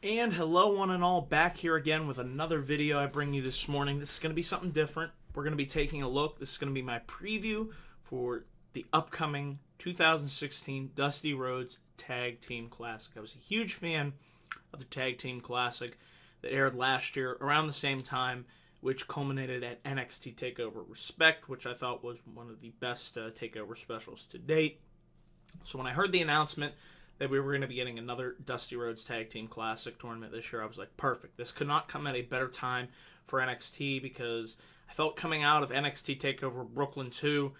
And hello one and all, back here again with another video I bring you this morning. This is going to be something different. We're going to be taking a look. This is going to be my preview for the upcoming 2016 Dusty Rhodes Tag Team Classic. I was a huge fan of the Tag Team Classic that aired last year around the same time, which culminated at NXT TakeOver Respect, which I thought was one of the best TakeOver specials to date. So when I heard the announcement that we were going to be getting another Dusty Rhodes Tag Team Classic tournament this year, I was like, perfect. This could not come at a better time for NXT, because I felt coming out of NXT TakeOver Brooklyn 2,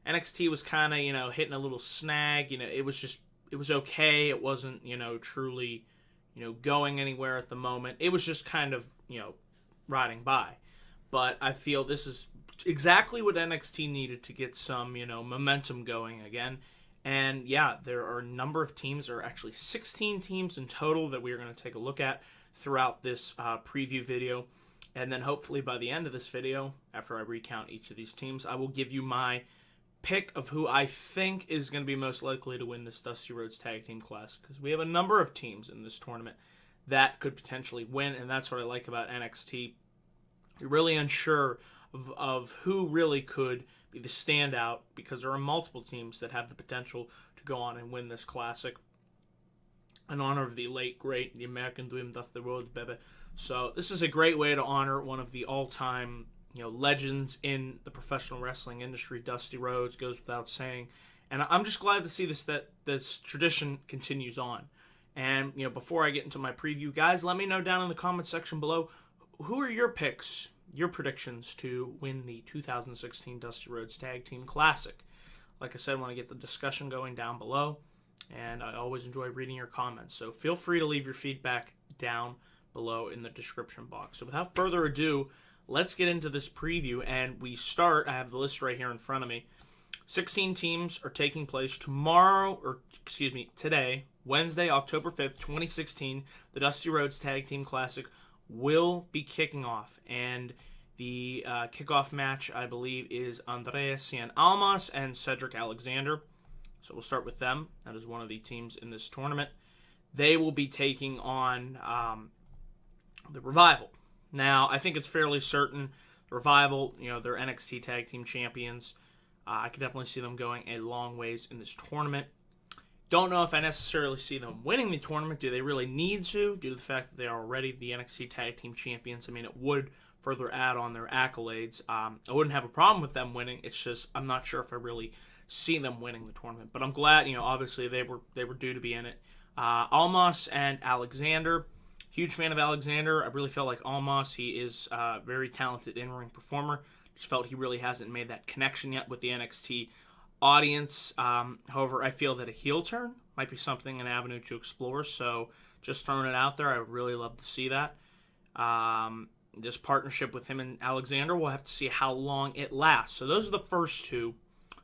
NXT was kind of, hitting a little snag. It was okay. It wasn't, truly, going anywhere at the moment. It was just kind of, riding by. But I feel this is exactly what NXT needed to get some, momentum going again. And yeah, there are a number of teams. There are actually 16 teams in total that we are going to take a look at throughout this preview video. And then hopefully by the end of this video, after I recount each of these teams, I will give you my pick of who I think is going to be most likely to win this Dusty Rhodes Tag Team Classic. Because we have a number of teams in this tournament that could potentially win, and that's what I like about NXT. You're really unsure of who really could be the standout, because there are multiple teams that have the potential to go on and win this classic in honor of the late great, the American Dream, Dusty Rhodes, baby. So this is a great way to honor one of the all-time legends in the professional wrestling industry. Dusty Rhodes, goes without saying, and I'm just glad to see this tradition continues on. And before I get into my preview, guys, let me know down in the comment section below, who are your picks, your predictions to win the 2016 Dusty Rhodes Tag Team Classic? Like I said, I want to get the discussion going down below, and I always enjoy reading your comments. So feel free to leave your feedback down below in the description box. So without further ado, let's get into this preview, and we start, I have the list right here in front of me. 16 teams are taking place today, Wednesday, October 5th, 2016. The Dusty Rhodes Tag Team Classic will be kicking off, and the kickoff match, I believe, is Andrade, Cien, Almas, and Cedric Alexander. So we'll start with them. That is one of the teams in this tournament. They will be taking on the Revival. Now, I think it's fairly certain the Revival, they're NXT Tag Team Champions. I could definitely see them going a long ways in this tournament. Don't know if I necessarily see them winning the tournament. Do they really need to, due to the fact that they are already the NXT Tag Team Champions? I mean, it would further add on their accolades. I wouldn't have a problem with them winning. It's just I'm not sure if I really see them winning the tournament. But I'm glad, obviously they were due to be in it. Almas and Alexander. Huge fan of Alexander. I really feel like Almas, he is a very talented in-ring performer. Just felt he really hasn't made that connection yet with the NXT audience. However, I feel that a heel turn might be something, an avenue to explore. So just throwing it out there, I would really love to see that. This partnership with him and Alexander, we'll have to see how long it lasts. So those are the first two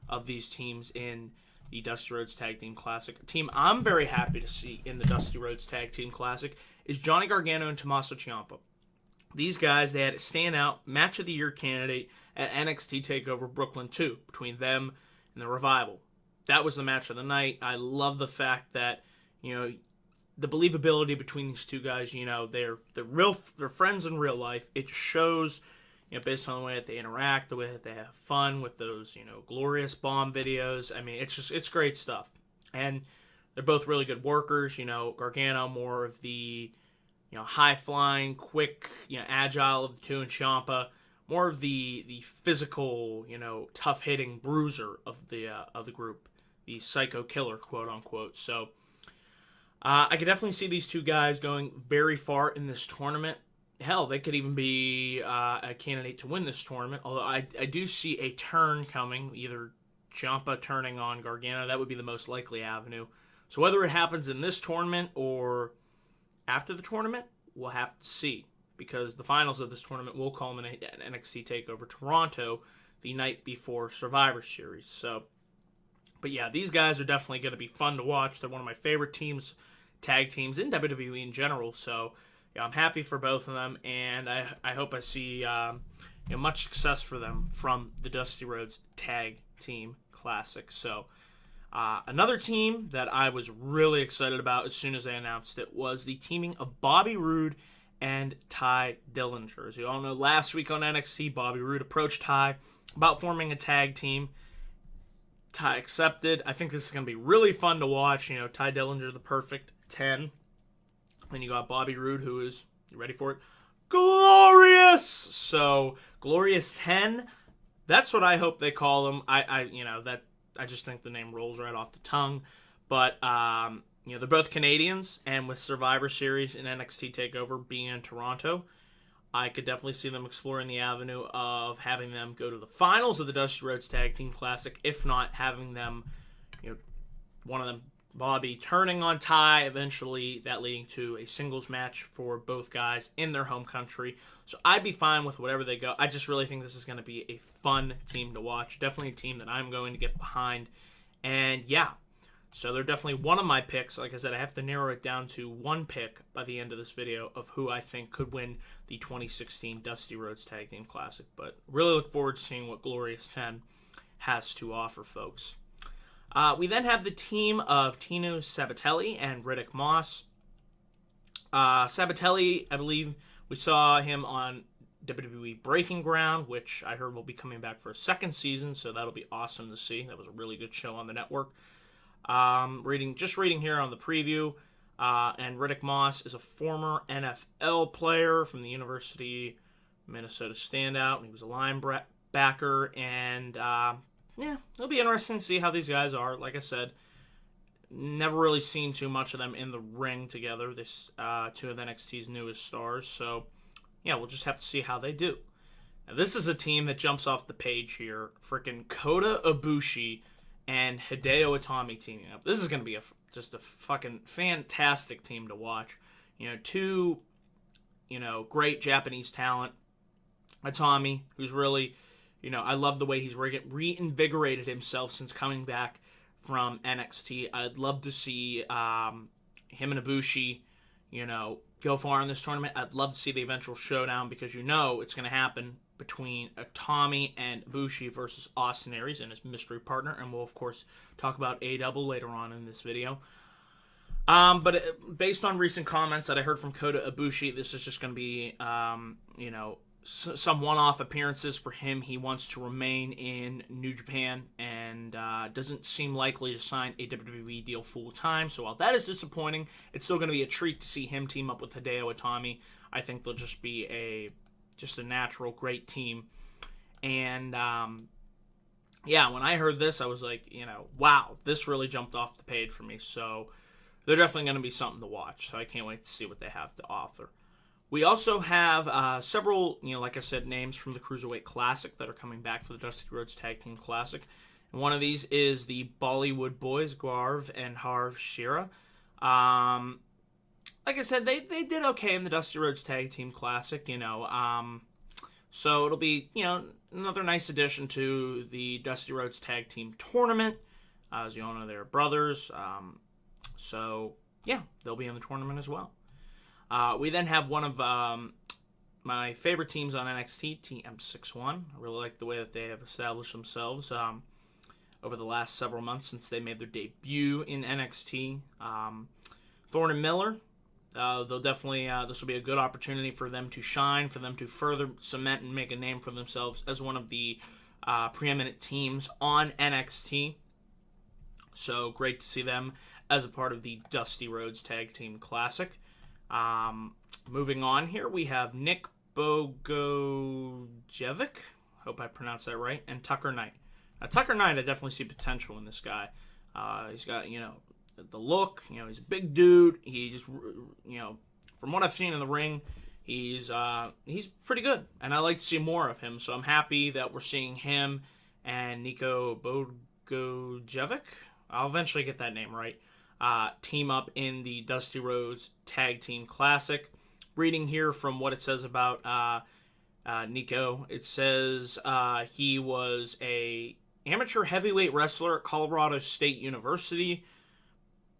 of these teams in the Dusty Rhodes Tag Team Classic. A team I'm very happy to see in the Dusty Rhodes Tag Team Classic is Johnny Gargano and Tommaso Ciampa. These guys, they had a standout Match of the Year candidate at NXT TakeOver Brooklyn 2 between them and the Revival. That was the match of the night. I love the fact that, the believability between these two guys, they're friends in real life. It shows, based on the way that they interact, the way that they have fun with those, glorious bomb videos. I mean, it's great stuff. And they're both really good workers. Gargano more of the, high-flying, quick, agile of the two, and Ciampa more of the physical, tough-hitting bruiser of the group, the psycho killer, quote-unquote. So I could definitely see these two guys going very far in this tournament. Hell, they could even be a candidate to win this tournament, although I do see a turn coming, either Ciampa turning on Gargano. That would be the most likely avenue. So whether it happens in this tournament or after the tournament, we'll have to see, because the finals of this tournament will culminate at NXT TakeOver Toronto the night before Survivor Series. So, but yeah, these guys are definitely going to be fun to watch. They're one of my favorite teams, tag teams in WWE in general. So, yeah, I'm happy for both of them, and I hope I see much success for them from the Dusty Rhodes Tag Team Classic. So, Another team that I was really excited about as soon as they announced it was the teaming of Bobby Roode and Ty Dillinger. As you all know, last week on NXT, Bobby Roode approached Ty about forming a tag team. Ty accepted. I think this is going to be really fun to watch. You know, Ty Dillinger, the perfect 10. Then you got Bobby Roode, who is, you ready for it? Glorious! So, Glorious 10, that's what I hope they call him. I just think the name rolls right off the tongue. But, they're both Canadians, and with Survivor Series and NXT TakeOver being in Toronto, I could definitely see them exploring the avenue of having them go to the finals of the Dusty Rhodes Tag Team Classic, if not having them, one of them, Bobby, turning on Ty, eventually that leading to a singles match for both guys in their home country. So I'd be fine with whatever they go. I just really think this is going to be a fun team to watch. Definitely a team that I'm going to get behind. And yeah, so they're definitely one of my picks. Like I said, I have to narrow it down to one pick by the end of this video of who I think could win the 2016 Dusty Rhodes Tag Team Classic. But really look forward to seeing what Glorious 10 has to offer, folks. We then have the team of Tino, Sabbatelli, and Riddick Moss. Sabbatelli, I believe we saw him on WWE Breaking Ground, which I heard will be coming back for a second season, so that'll be awesome to see. That was a really good show on the network. Reading here on the preview, and Riddick Moss is a former NFL player from the University of Minnesota standout, and he was a linebacker, and it'll be interesting to see how these guys are. Like I said, never really seen too much of them in the ring together, this two of NXT's newest stars, so yeah, we'll just have to see how they do. Now, this is a team that jumps off the page here, freaking Kota Ibushi and Hideo Itami teaming up. This is going to be just a fucking fantastic team to watch. Two, great Japanese talent. Itami, who's really, I love the way he's reinvigorated himself since coming back from NXT. I'd love to see him and Ibushi, go far in this tournament. I'd love to see the eventual showdown because it's going to happen between Itami and Ibushi versus Aries and his mystery partner, and we'll of course talk about A-Double later on in this video. But based on recent comments that I heard from Kota Ibushi, this is just going to be, some one-off appearances for him. He wants to remain in New Japan and doesn't seem likely to sign a WWE deal full-time. So while that is disappointing, it's still going to be a treat to see him team up with Hideo Itami. I think they'll just be a natural, great team. And, when I heard this, I was like, wow, this really jumped off the page for me. So they're definitely going to be something to watch. So I can't wait to see what they have to offer. We also have several, like I said, names from the Cruiserweight Classic that are coming back for the Dusty Rhodes Tag Team Classic. And one of these is the Bollywood Boyz, Garv and Harv Shira. Like I said, they did okay in the Dusty Rhodes Tag Team Classic, so it'll be, another nice addition to the Dusty Rhodes Tag Team Tournament. As you all know, they're brothers, they'll be in the tournament as well. We then have one of my favorite teams on NXT, TM61. I really like the way that they have established themselves over the last several months since they made their debut in NXT. Thorne and Miller, they'll definitely, this will be a good opportunity for them to shine, for them to further cement and make a name for themselves as one of the preeminent teams on NXT. So great to see them as a part of the Dusty Rhodes Tag Team Classic. Moving on here, we have Nick Bogojevic, hope I pronounced that right, and Tucker Knight. Tucker Knight, I definitely see potential in this guy. He's got, the look, he's a big dude. He just, from what I've seen in the ring, he's pretty good, and I like to see more of him. So I'm happy that we're seeing him and Niko Bogojevic. I'll eventually get that name right. Team up in the Dusty Rhodes Tag Team Classic. Reading here from what it says about Niko, it says he was a amateur heavyweight wrestler at Colorado State University,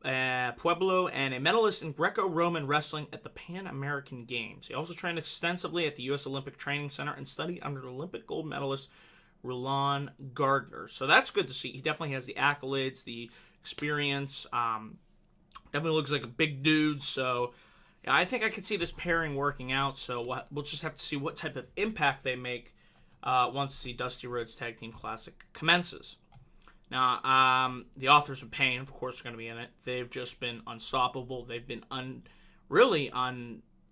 Pueblo, and a medalist in Greco-Roman wrestling at the Pan American Games. He also trained extensively at the U.S. Olympic Training Center and studied under Olympic gold medalist Rulon Gardner. So that's good to see. He definitely has the accolades, the experience. Definitely looks like a big dude. So yeah, I think I could see this pairing working out. So we'll just have to see what type of impact they make once the Dusty Rhodes Tag Team Classic commences. Now, the Authors of Pain, of course, are going to be in it. They've just been unstoppable. They've been really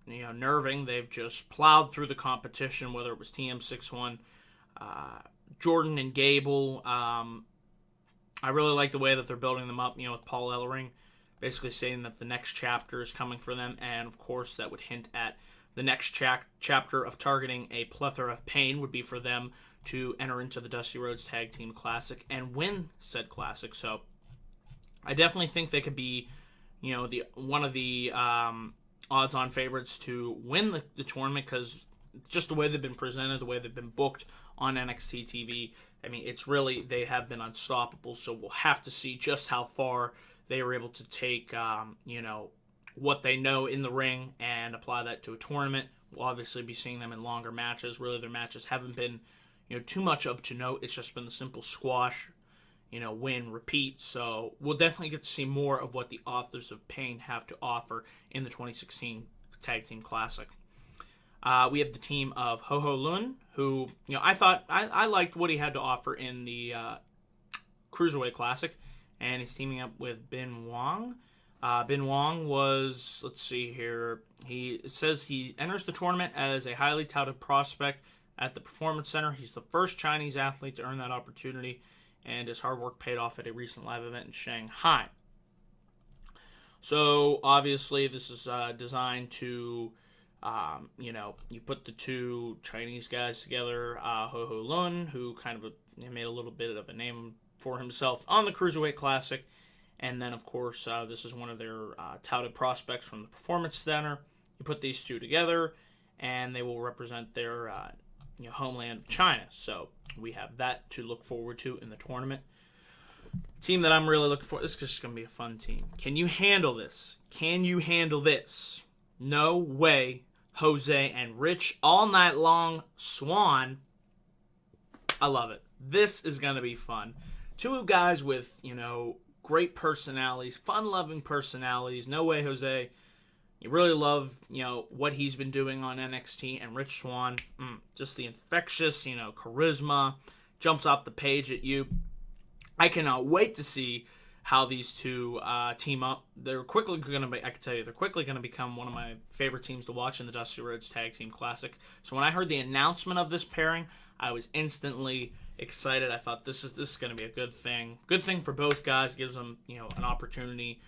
nerving. They've just plowed through the competition, whether it was TM61, Jordan and Gable. I really like the way that they're building them up, with Paul Ellering basically saying that the next chapter is coming for them, and of course that would hint at the next chapter of targeting a plethora of pain would be for them to enter into the Dusty Rhodes Tag Team Classic and win said classic. So I definitely think they could be, one of the odds-on favorites to win the tournament, because just the way they've been presented, the way they've been booked on NXT TV, I mean, it's really, they have been unstoppable. So we'll have to see just how far they were able to take, what they know in the ring and apply that to a tournament. We'll obviously be seeing them in longer matches. Really, their matches haven't been, too much up to note. It's just been the simple squash, win, repeat. So we'll definitely get to see more of what the Authors of Pain have to offer in the 2016 Tag Team Classic. We have the team of HoHo Lun, who, I thought I liked what he had to offer in the Cruiserweight Classic, and he's teaming up with Ben Wang. Ben Wang was, let's see here, it says he enters the tournament as a highly touted prospect at the Performance Center. He's the first Chinese athlete to earn that opportunity, and his hard work paid off at a recent live event in Shanghai. So, obviously, this is designed to, you put the two Chinese guys together, HoHo Lun, who kind of made a little bit of a name for himself on the Cruiserweight Classic. And then, of course, this is one of their touted prospects from the Performance Center. You put these two together, and they will represent their homeland of China. So we have that to look forward to in the tournament. Team that I'm really looking for, this is just going to be a fun team. Can you handle this? Can you handle this? No way. Jose and Rich all night long. Swann. I love it. This is going to be fun. Two guys with, great personalities, fun-loving personalities. No way, Jose. You really love, what he's been doing on NXT. And Rich Swann, just the infectious, charisma, jumps off the page at you. I cannot wait to see how these two team up. They're quickly going to be, I can tell you, they're quickly going to become one of my favorite teams to watch in the Dusty Rhodes Tag Team Classic. So when I heard the announcement of this pairing, I was instantly excited. I thought this is going to be a good thing. Good thing for both guys. Gives them, an opportunity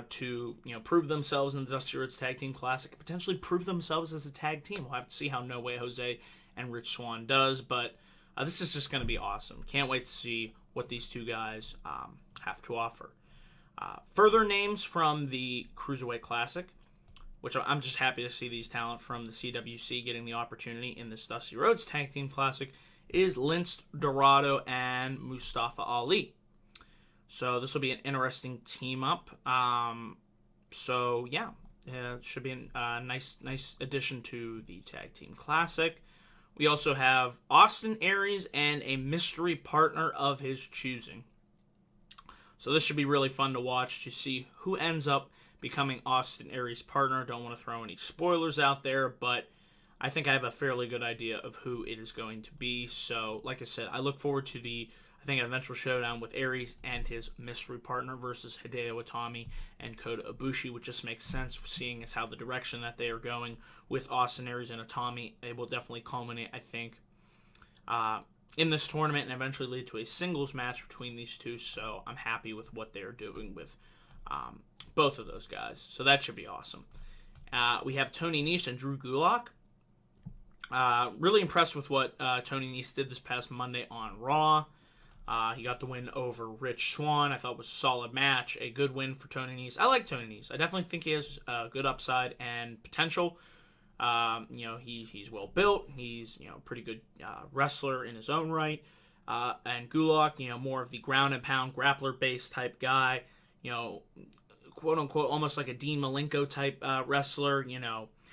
to, prove themselves in the Dusty Rhodes Tag Team Classic. Potentially prove themselves as a tag team. We'll have to see how No Way Jose and Rich Swann does. But this is just going to be awesome. Can't wait to see what these two guys have to offer. Further names from the Cruiserweight Classic, which I'm just happy to see these talent from the CWC getting the opportunity in this Dusty Rhodes Tag Team Classic, is Lince, Dorado, and Mustafa Ali. So this will be an interesting team up. It should be a nice addition to the Tag Team Classic. We also have Austin Aries and a mystery partner of his choosing. So this should be really fun to watch to see who ends up becoming Austin Aries' partner. Don't want to throw any spoilers out there, but I think I have a fairly good idea of who it is going to be. So, like I said, I look forward to an eventual showdown with Aries and his mystery partner versus Hideo Itami and Kota Ibushi, which just makes sense, seeing as how the direction that they are going with Austin Aries and Itami. It will definitely culminate, I think, in this tournament and eventually lead to a singles match between these two. So I'm happy with what they're doing with both of those guys. So that should be awesome. We have Tony Nese and Drew Gulak. Really impressed with what Tony Nese did this past Monday on Raw. He got the win over Rich Swann. I thought it was a solid match, a good win for Tony Nese. I like Tony Nese. I definitely think he has good upside and potential. He's well built. He's a pretty good wrestler in his own right. And Gulak, more of the ground and pound grappler based type guy. Quote unquote, almost like a Dean Malenko type wrestler.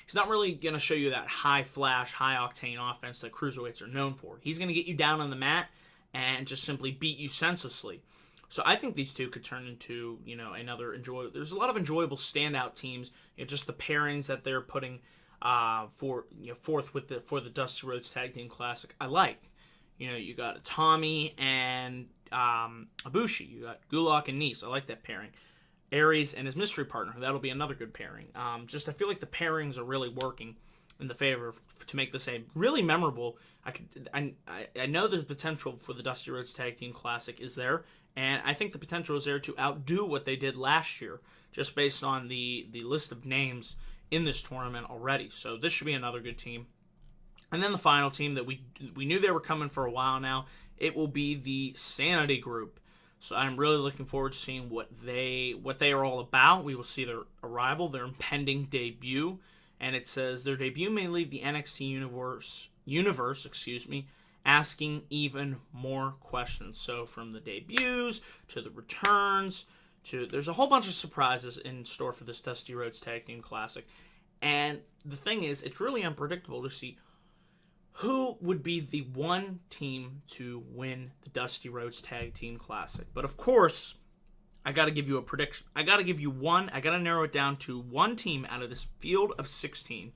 he's not really going to show you that high flash, high octane offense that cruiserweights are known for. He's going to get you down on the mat and just simply beat you senselessly. So I think these two could turn into, another enjoyable. There's a lot of enjoyable standout teams. Just the pairings that they're putting forth for the Dusty Rhodes Tag Team Classic. I like. You got Itami and Ibushi. You got Gulak and Nese. I like that pairing. Aries and his mystery partner. That'll be another good pairing. I feel like the pairings are really working in the favor to make this a really memorable. I know the potential for the Dusty Rhodes Tag Team Classic is there, and I think the potential is there to outdo what they did last year, just based on the list of names in this tournament already. So this should be another good team. And then the final team that we knew they were coming for a while now, it will be the SAnitY group. So I'm really looking forward to seeing what they are all about. We will see their arrival, their impending debut, and it says their debut may leave the NXT universe, asking even more questions. So from the debuts to the returns there's a whole bunch of surprises in store for this Dusty Rhodes Tag Team Classic. And the thing is, it's really unpredictable to see who would be the one team to win the Dusty Rhodes Tag Team Classic. But of course, I got to give you a prediction. I got to give you one. I got to narrow it down to one team out of this field of 16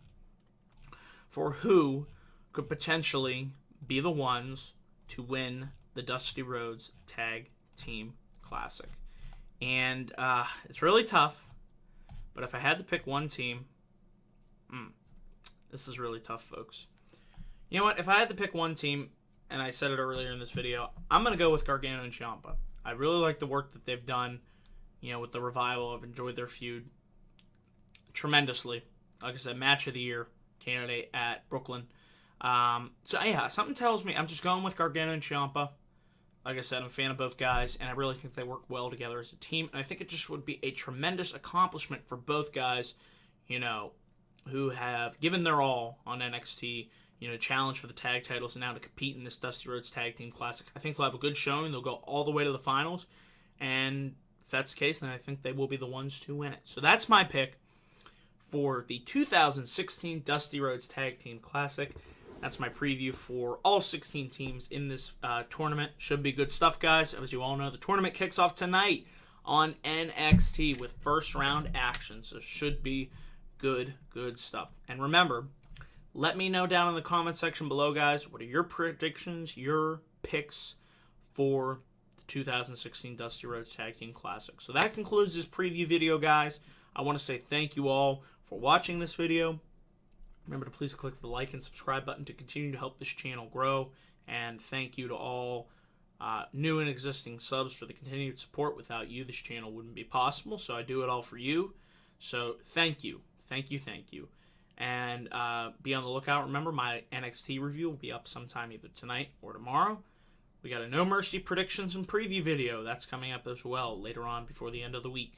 for who could potentially be the ones to win the Dusty Rhodes Tag Team Classic. And it's really tough, but if I had to pick one team, this is really tough, folks. You know what? If I had to pick one team, and I said it earlier in this video, I'm going to go with Gargano and Ciampa. I really like the work that they've done, with the Revival. I've enjoyed their feud tremendously. Like I said, match of the year candidate at Brooklyn. Something tells me I'm just going with Gargano and Ciampa. Like I said, I'm a fan of both guys, and I really think they work well together as a team. And I think it just would be a tremendous accomplishment for both guys, who have given their all on NXT, challenge for the tag titles and now to compete in this Dusty Rhodes Tag Team Classic. I think they'll have a good showing. They'll go all the way to the finals. And if that's the case, then I think they will be the ones to win it. So that's my pick for the 2016 Dusty Rhodes Tag Team Classic. That's my preview for all 16 teams in this tournament. Should be good stuff, guys. As you all know, the tournament kicks off tonight on NXT with first round action. So should be good stuff. And remember, let me know down in the comment section below, guys, what are your predictions, your picks for the 2016 Dusty Rhodes Tag Team Classic. So that concludes this preview video, guys. I want to say thank you all for watching this video. Remember to please click the like and subscribe button to continue to help this channel grow. And thank you to all new and existing subs for the continued support. Without you, this channel wouldn't be possible. So I do it all for you. So thank you. Thank you. And be on the lookout. Remember, my NXT review will be up sometime either tonight or tomorrow. We got a No Mercy predictions and preview video. That's coming up as well later on before the end of the week.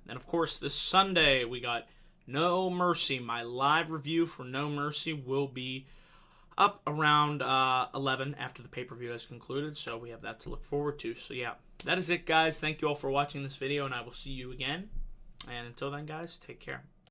And, of course, this Sunday we got No Mercy. My live review for No Mercy will be up around 11 after the pay-per-view has concluded. So we have that to look forward to. So, yeah, that is it, guys. Thank you all for watching this video, and I will see you again. And until then, guys, take care.